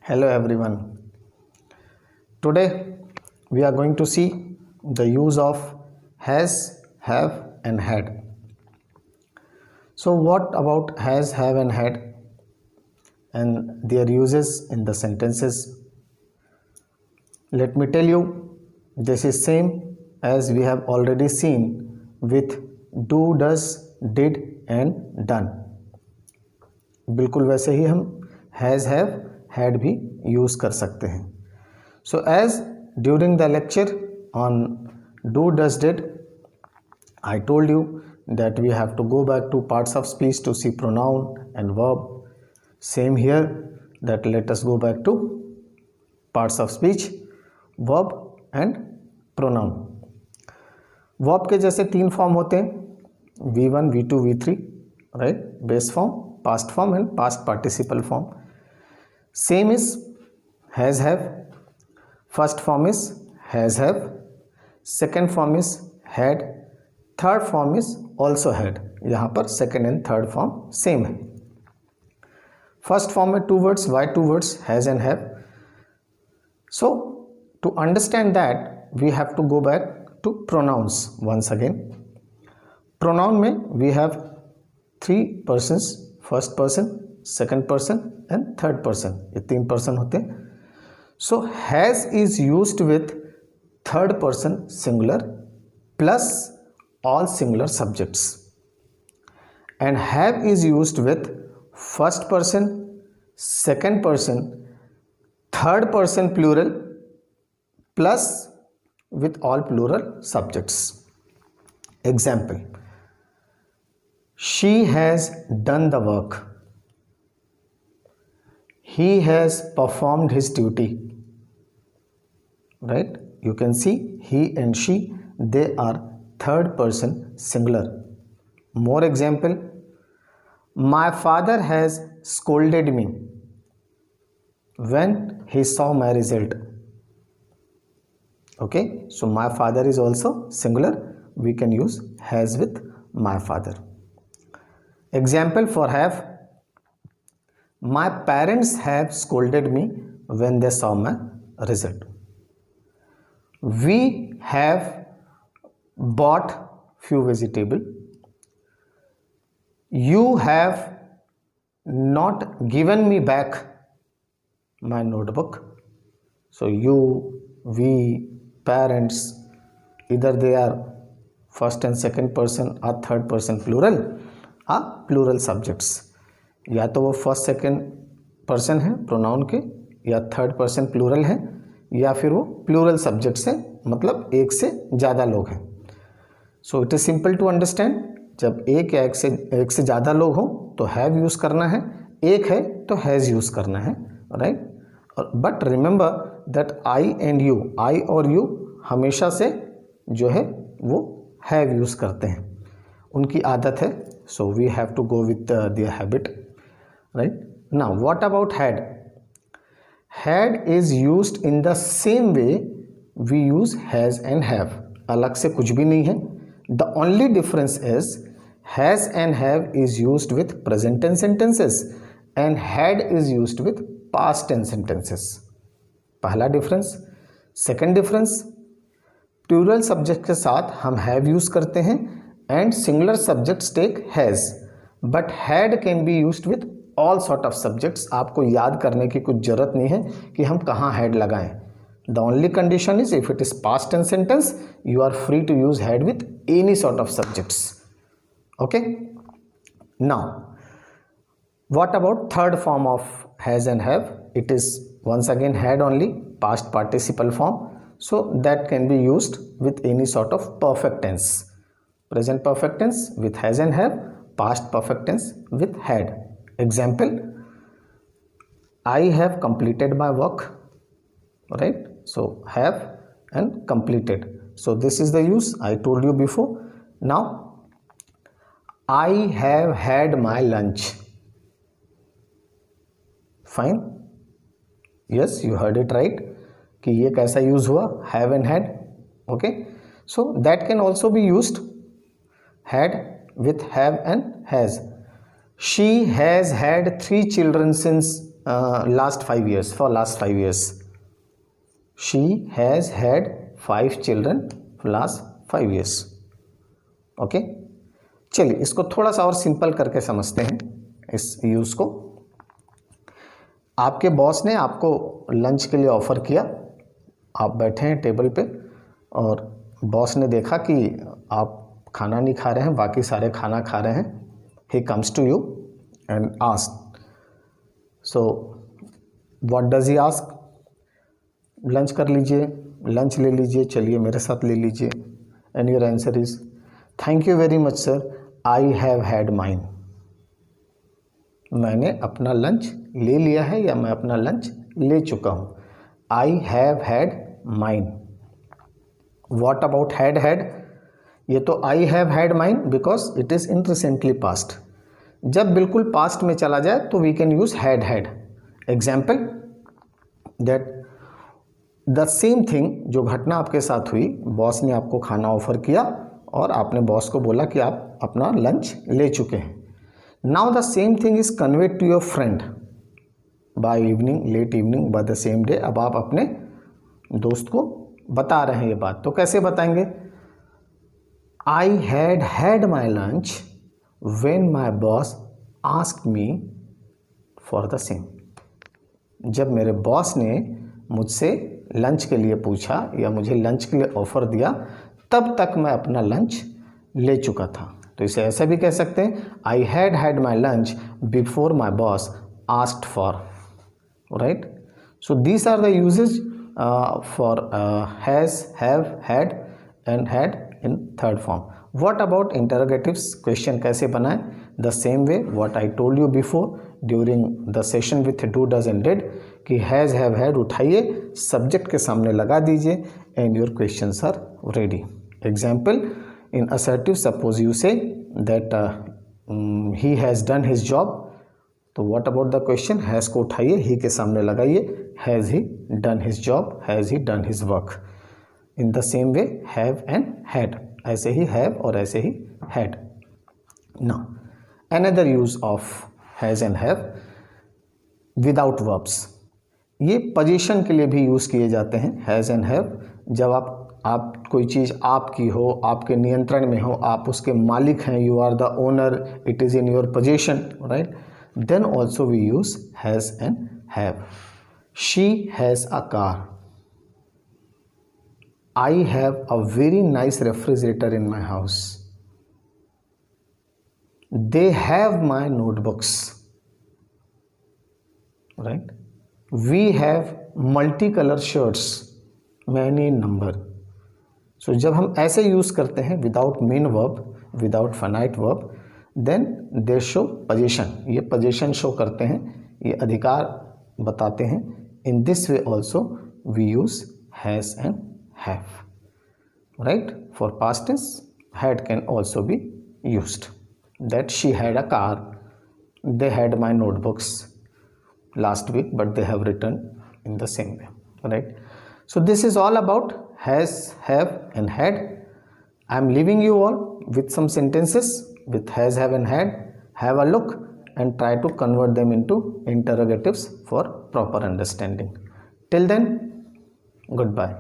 Hello everyone. Today we are going to see the use of has, have and had. So what about has, have and had and their uses in the sentences? Let me tell you, this is same as we have already seen with do, does, did and done. बिल्कुल वैसे ही हम has, have, had भी use कर सकते हैं. So as during the lecture on do, does, did, I told you that we have to go back to parts of speech to see pronoun and verb. Same here, that let us go back to parts of speech, verb and pronoun. verb के जैसे तीन form होते हैं, V1, V2, V3, right? Base form, past form and past participle form. Same is has, have. First form is has, have. Second form is had. Third form is also had. यहाँ पर second and third form same है. First form में two words, why two words, has and have. So to understand that we have to go back to pronouns once again. Pronoun में we have three persons, first person, second person and third person. ये तीन person होते हैं. So has is used with third person singular plus all singular subjects, and have is used with first person, second person, third person plural plus with all plural subjects. Example: she has done the work. He has performed his duty. Right? You can see he and she, they are third person singular. More example: my father has scolded me when he saw my result. Okay, so my father is also singular. We can use has with my father. Example for have: my parents have scolded me when they saw my result. We have bought few vegetable. You have not given me back my notebook. So you, we, parents, either they are first and second person or third person plural are plural subjects. या तो वो first second person है pronoun के, या third person plural है, या फिर वो प्लूरल सब्जेक्ट्स हैं, मतलब एक से ज़्यादा लोग हैं. So it is simple to understand. जब एक या एक से ज़्यादा लोग हों तो हैव यूज़ करना है, एक है तो हैज़ यूज़ करना है. Right? But remember that I and you, I और यू हमेशा से जो है वो हैव यूज़ करते हैं, उनकी आदत है. So we have to go with their habit. Right? Now what about had? Had is used in the same way we use has and have. अलग से कुछ भी नहीं है. The only difference is has and have is used with present tense sentences and had is used with past tense sentences. पहला difference. Second difference, plural subject के साथ हम have use करते हैं and singular subjects take has, but had can be used with all sort of subjects. आपको याद करने की कुछ जरूरत नहीं है कि हम कहाँ हैड लगाएं. The only condition is if it is past tense sentence you are free to use had with any sort of subjects. Okay, now what about third form of has and have? It is once again had only, past participle form, so that can be used with any sort of perfect tense. Present perfect tense with has and have, past perfect tense with had. Example: I have completed my work. Right? So have and completed. So this is the use I told you before. Now I have had my lunch. Fine? Yes, you heard it right. कि ये कैसा use हुआ? Have and had. Okay? So that can also be used had with have and has. She has had 3 children since last 5 years, for last 5 years. She has had 5 children for last 5 years. Okay, चलिए इसको थोड़ा सा और simple करके समझते हैं इस use को। आपके बॉस ने आपको लंच के लिए ऑफ़र किया, आप बैठे हैं टेबल पे और बॉस ने देखा कि आप खाना नहीं खा रहे हैं, बाकी सारे खाना खा रहे हैं। He comes to you and ask, so what does he ask? Lunch कर लीजिए, लंच ले लीजिए, चलिए मेरे साथ ले लीजिए। And your answer is thank you very much sir, I have had mine. मैंने अपना लंच ले लिया है या मैं अपना लंच ले चुका हूँ। I have had mine. What about had? ये तो I have had mine because it is in recently past. जब बिल्कुल पास्ट में चला जाए तो we can use had. Example that the same thing, जो घटना आपके साथ हुई, बॉस ने आपको खाना ऑफर किया और आपने बॉस को बोला कि आप अपना लंच ले चुके हैं। Now the same thing is conveyed to your friend by evening, late evening, by the same day. अब आप अपने दोस्त को बता रहे हैं ये बात, तो कैसे बताएंगे? आई had my lunch when my boss asked me for the same. जब मेरे बॉस ने मुझसे लंच के लिए पूछा या मुझे लंच के लिए ऑफर दिया, तब तक मैं अपना लंच ले चुका था। तो इसे ऐसे भी कह सकते हैं, I had my lunch before my boss asked for, right? So these are the usages for has, have, had and had in third form. What about interrogatives? Question कैसे बनाएं? The same way what I told you before during the session with do, does and did, कि has, have, had उठाइए, subject के सामने लगा दीजिए and your questions are ready. Example, in assertive, suppose you say that he has done his job. तो what about the question? has को उठाइए, he के सामने लगाइए, has he done his job, has he done his work. In the same way have and had, ऐसे ही have और ऐसे ही had. Now another use of has and have without verbs. ये position के लिए भी यूज़ किए जाते हैं has and have। जब आप कोई चीज़ आपकी हो, आपके नियंत्रण में हो, आप उसके मालिक हैं, you are the owner, it is in your possession, right? Then also we use has and have. She has a car. I have a very nice refrigerator in my house. They have my notebooks, right? We have multicolor shirts, many in number. So जब हम ऐसे use करते हैं without main verb, without finite verb, then they show possession. ये possession show करते हैं, ये अधिकार बताते हैं। In this way also we use has and have, right? For past tense, had can also be used. That she had a car, they had my notebooks last week, but they have returned in the same way, right? So this is all about has, have and had. I am leaving you all with some sentences with has, have and had. Have a look and try to convert them into interrogatives for proper understanding. Till then, goodbye.